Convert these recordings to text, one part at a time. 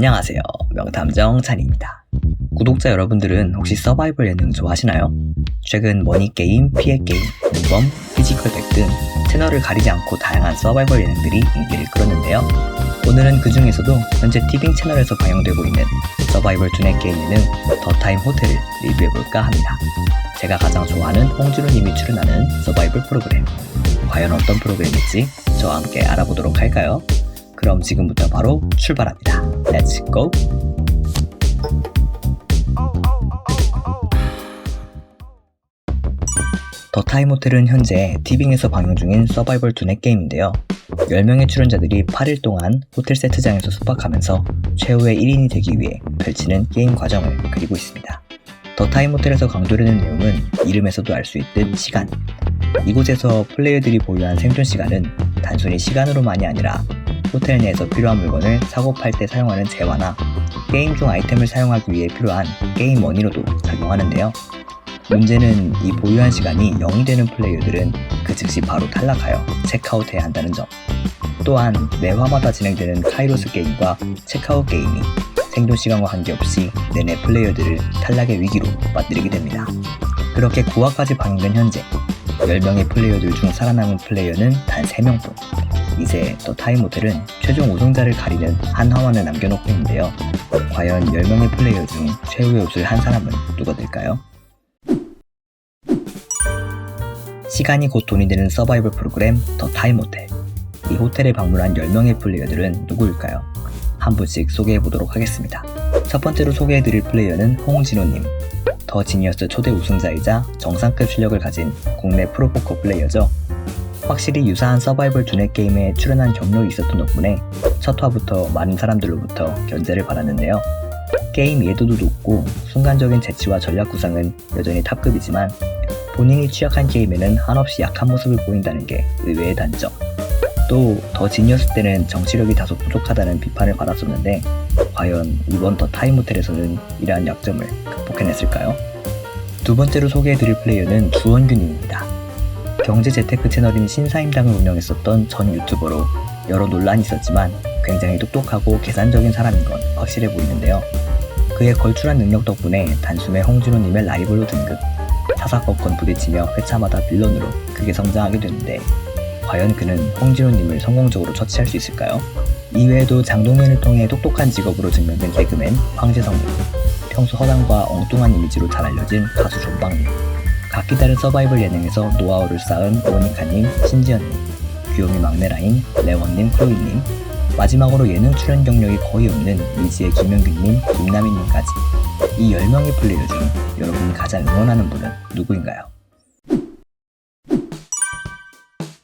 안녕하세요. 명탐정 찬입니다. 구독자 여러분들은 혹시 서바이벌 예능 좋아하시나요? 최근 머니게임, 피해게임, 공범, 피지컬백 등 채널을 가리지 않고 다양한 서바이벌 예능들이 인기를 끌었는데요. 오늘은 그 중에서도 현재 티빙 채널에서 방영되고 있는 서바이벌 두뇌 게임 예능 더타임 호텔을 리뷰해볼까 합니다. 제가 가장 좋아하는 홍진호님이 출연하는 서바이벌 프로그램. 과연 어떤 프로그램일지 저와 함께 알아보도록 할까요? 그럼 지금부터 바로 출발합니다. Let's go! 더타임 호텔은 현재 티빙에서 방영 중인 서바이벌 두뇌 게임인데요. 10명의 출연자들이 8일 동안 호텔 세트장에서 숙박하면서 최후의 1인이 되기 위해 펼치는 게임 과정을 그리고 있습니다. 더타임 호텔에서 강조되는 내용은 이름에서도 알 수 있듯 시간. 이곳에서 플레이어들이 보유한 생존 시간은 단순히 시간으로만이 아니라 호텔 내에서 필요한 물건을 사고 팔 때 사용하는 재화나 게임 중 아이템을 사용하기 위해 필요한 게임 머니로도 작용하는데요. 문제는 이 보유한 시간이 0이 되는 플레이어들은 그 즉시 바로 탈락하여 체크아웃해야 한다는 점. 또한 매 화마다 진행되는 카이로스 게임과 체크아웃 게임이 생존 시간과 관계없이 내내 플레이어들을 탈락의 위기로 빠뜨리게 됩니다. 그렇게 9화까지 방영된 현재 10명의 플레이어들 중 살아남은 플레이어는 단 3명뿐. 이제 더타임 호텔은 최종 우승자를 가리는 한 화만을 남겨놓고 있는데요. 과연 10명의 플레이어 중 최후의 웃을 한 사람은 누가 될까요? 시간이 곧 돈이 되는 서바이벌 프로그램 더타임 호텔. 이 호텔에 방문한 10명의 플레이어들은 누구일까요? 한 분씩 소개해보도록 하겠습니다. 첫 번째로 소개해드릴 플레이어는 홍진호님. 더 지니어스 초대 우승자이자 정상급 실력을 가진 국내 프로포커 플레이어죠. 확실히 유사한 서바이벌 두뇌 게임에 출연한 경력이 있었던 덕분에 첫 화부터 많은 사람들로부터 견제를 받았는데요. 게임 이해도도 높고 순간적인 재치와 전략 구상은 여전히 탑급이지만 본인이 취약한 게임에는 한없이 약한 모습을 보인다는 게 의외의 단점. 또 더 지니어스 때는 정치력이 다소 부족하다는 비판을 받았었는데 과연 이번 더 타임 호텔에서는 이러한 약점을 극복해냈을까요? 두 번째로 소개해드릴 플레이어는 주원균입니다. 경제 재테크 채널인 신사임당을 운영했었던 전 유튜버로 여러 논란이 있었지만 굉장히 똑똑하고 계산적인 사람인 건 확실해 보이는데요. 그의 걸출한 능력 덕분에 단숨에 홍진호님의 라이벌로 등극, 사사건건 부딪히며 회차마다 빌런으로 크게 성장하게 되는데 과연 그는 홍진호님을 성공적으로 처치할 수 있을까요? 이외에도 장동민을 통해 똑똑한 직업으로 증명된 개그맨 황재성님, 평소 허당과 엉뚱한 이미지로 잘 알려진 가수 존박님, 각기 다른 서바이벌 예능에서 노하우를 쌓은 모니카님, 신지연님, 귀요미 막내라인 레원님, 클로이님, 마지막으로 예능 출연 경력이 거의 없는 미지의 김영균님, 김나민님까지 이 10명의 플레이어 중 여러분이 가장 응원하는 분은 누구인가요?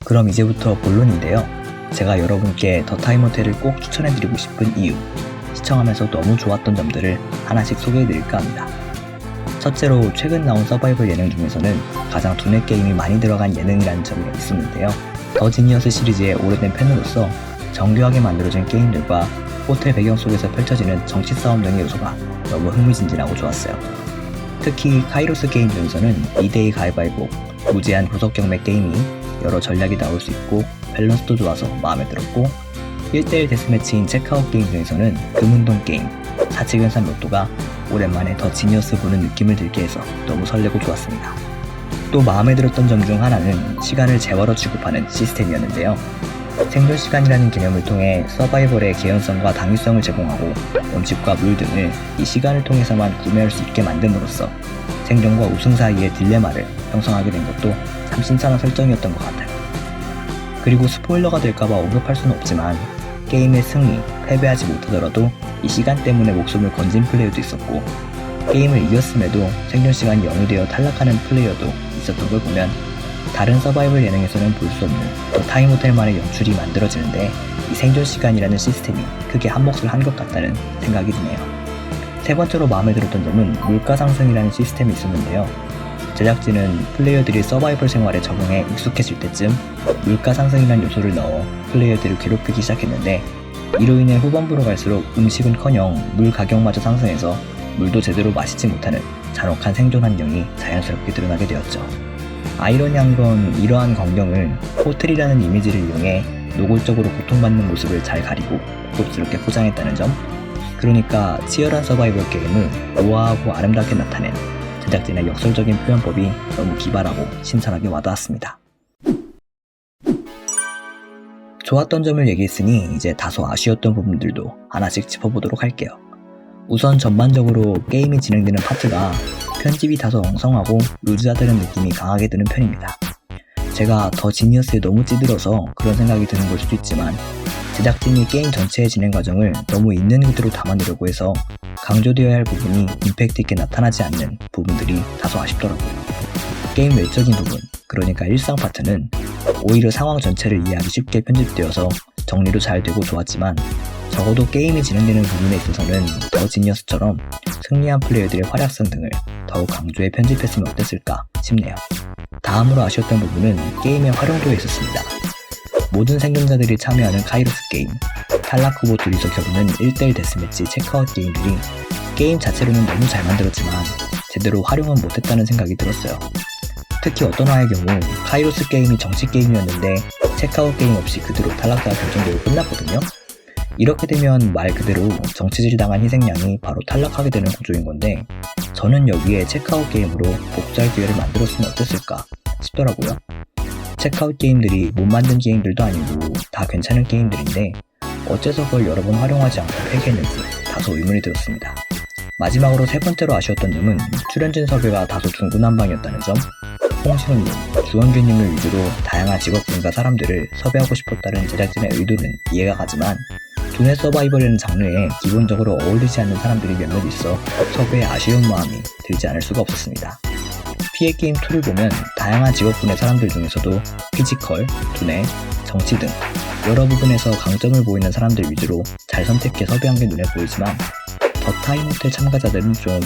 그럼 이제부터 본론인데요. 제가 여러분께 더타임 호텔을 꼭 추천해드리고 싶은 이유, 시청하면서 너무 좋았던 점들을 하나씩 소개해드릴까 합니다. 첫째로 최근 나온 서바이벌 예능 중에서는 가장 두뇌 게임이 많이 들어간 예능이라는 점이 있었는데요. 더 지니어스 시리즈의 오래된 팬으로서 정교하게 만들어진 게임들과 호텔 배경 속에서 펼쳐지는 정치 싸움 등의 요소가 너무 흥미진진하고 좋았어요. 특히 카이로스 게임 중에서는 2대2 가위바위보, 무제한 구석 경매 게임이 여러 전략이 나올 수 있고 밸런스도 좋아서 마음에 들었고 1대1 데스매치인 체크아웃 게임 중에서는 금운동 게임, 사칙연산 로또가 오랜만에 더 지니어스 보는 느낌을 들게 해서 너무 설레고 좋았습니다. 또 마음에 들었던 점 중 하나는 시간을 재화로 취급하는 시스템이었는데요. 생존 시간이라는 개념을 통해 서바이벌의 개연성과 당위성을 제공하고 음식과 물 등을 이 시간을 통해서만 구매할 수 있게 만듦으로써 생존과 우승 사이의 딜레마를 형성하게 된 것도 참 신선한 설정이었던 것 같아요. 그리고 스포일러가 될까봐 언급할 수는 없지만 게임의 승리, 패배하지 못하더라도 이 시간 때문에 목숨을 건진 플레이어도 있었고 게임을 이겼음에도 생존 시간이 0이 되어 탈락하는 플레이어도 있었던 걸 보면 다른 서바이벌 예능에서는 볼 수 없는 더타임 호텔만의 연출이 만들어지는데 이 생존 시간이라는 시스템이 크게 한몫을 한 것 같다는 생각이 드네요. 세 번째로 마음에 들었던 점은 물가 상승이라는 시스템이 있었는데요. 제작진은 플레이어들이 서바이벌 생활에 적응해 익숙해질 때쯤 물가 상승이라는 요소를 넣어 플레이어들을 괴롭히기 시작했는데 이로 인해 후반부로 갈수록 음식은커녕 물 가격마저 상승해서 물도 제대로 마시지 못하는 잔혹한 생존 환경이 자연스럽게 드러나게 되었죠. 아이러니한 건 이러한 광경을 호텔이라는 이미지를 이용해 노골적으로 고통받는 모습을 잘 가리고 고급스럽게 포장했다는 점. 그러니까 치열한 서바이벌 게임을 우아하고 아름답게 나타낸 제작진의 역설적인 표현법이 너무 기발하고 신선하게 와닿았습니다. 좋았던 점을 얘기했으니 이제 다소 아쉬웠던 부분들도 하나씩 짚어보도록 할게요. 우선 전반적으로 게임이 진행되는 파트가 편집이 다소 엉성하고 루즈하다는 느낌이 강하게 드는 편입니다. 제가 더 지니어스에 너무 찌들어서 그런 생각이 드는 걸 수도 있지만 제작진이 게임 전체의 진행 과정을 너무 있는 그대로 담아내려고 해서 강조되어야 할 부분이 임팩트 있게 나타나지 않는 부분들이 다소 아쉽더라고요. 게임 외적인 부분, 그러니까 일상 파트는 오히려 상황 전체를 이해하기 쉽게 편집되어서 정리도 잘 되고 좋았지만 적어도 게임이 진행되는 부분에 있어서는 더 지니어스처럼 승리한 플레이어들의 활약성 등을 더욱 강조해 편집했으면 어땠을까 싶네요. 다음으로 아쉬웠던 부분은 게임의 활용도에 있었습니다. 모든 생존자들이 참여하는 카이로스 게임, 탈락 후보 둘이서 겨루는 1대1 데스매치 체크아웃 게임들이 게임 자체로는 너무 잘 만들었지만 제대로 활용은 못했다는 생각이 들었어요. 특히 어떤 화의 경우 카이로스 게임이 정식 게임이었는데 체크아웃 게임 없이 그대로 탈락자가 결정되고 끝났거든요. 이렇게 되면 말 그대로 정치질 당한 희생양이 바로 탈락하게 되는 구조인 건데 저는 여기에 체크아웃 게임으로 복수할 기회를 만들었으면 어땠을까 싶더라고요. 체크아웃 게임들이 못 만든 게임들도 아니고 다 괜찮은 게임들인데 어째서 그걸 여러 번 활용하지 않고 폐기했는지 다소 의문이 들었습니다. 마지막으로 세 번째로 아쉬웠던 점은 출연진 섭외가 다소 중구난방이었다는 점. 홍신호님, 주원규님을 위주로 다양한 직업군과 사람들을 섭외하고 싶었다는 제작진의 의도는 이해가 가지만 두뇌 서바이벌이라는 장르에 기본적으로 어울리지 않는 사람들이 몇몇 있어 섭외에 아쉬운 마음이 들지 않을 수가 없었습니다. 피해게임2를 보면 다양한 직업군의 사람들 중에서도 피지컬, 두뇌, 정치 등 여러 부분에서 강점을 보이는 사람들 위주로 잘 선택해 섭외한 게 눈에 보이지만 더 타임 호텔 참가자들은 좀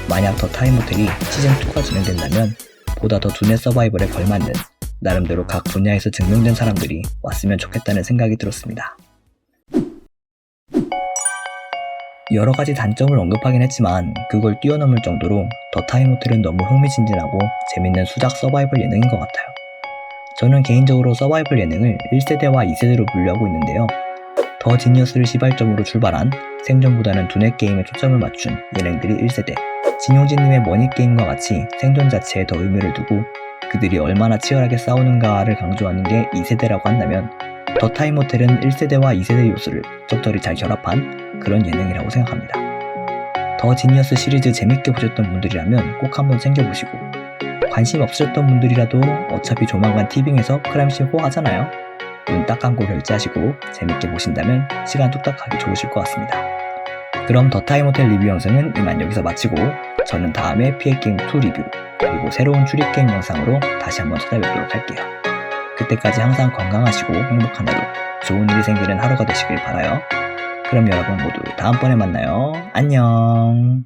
만약 더 타임 호텔이 시즌2가 진행된다면 보다 더 두뇌 서바이벌에 걸맞는 나름대로 각 분야에서 증명된 사람들이 왔으면 좋겠다는 생각이 들었습니다. 여러 가지 단점을 언급하긴 했지만 그걸 뛰어넘을 정도로 더 타임 호텔은 너무 흥미진진하고 재밌는 수작 서바이벌 예능인 것 같아요. 저는 개인적으로 서바이벌 예능을 1세대와 2세대로 분류하고 있는데요. 더 지니어스를 시발점으로 출발한 생존보다는 두뇌 게임에 초점을 맞춘 예능들이 1세대, 진용진님의 머니게임과 같이 생존 자체에 더 의미를 두고 그들이 얼마나 치열하게 싸우는가를 강조하는 게 2세대라고 한다면 더 타임 호텔은 1세대와 2세대 요소를 적절히 잘 결합한 그런 예능이라고 생각합니다. 더 지니어스 시리즈 재밌게 보셨던 분들이라면 꼭 한번 챙겨보시고 관심 없으셨던 분들이라도 어차피 조만간 티빙에서 크라임씬 4 하잖아요. 눈 딱 감고 결제하시고 재밌게 보신다면 시간 뚝딱 하기 좋으실 것 같습니다. 그럼 더 타임 호텔 리뷰 영상은 이만 여기서 마치고 저는 다음에 피해게임2 리뷰 그리고 새로운 추리게임 영상으로 다시 한번 찾아뵙도록 할게요. 그때까지 항상 건강하시고 행복한 하루, 좋은 일이 생기는 하루가 되시길 바라요. 그럼 여러분 모두 다음번에 만나요. 안녕.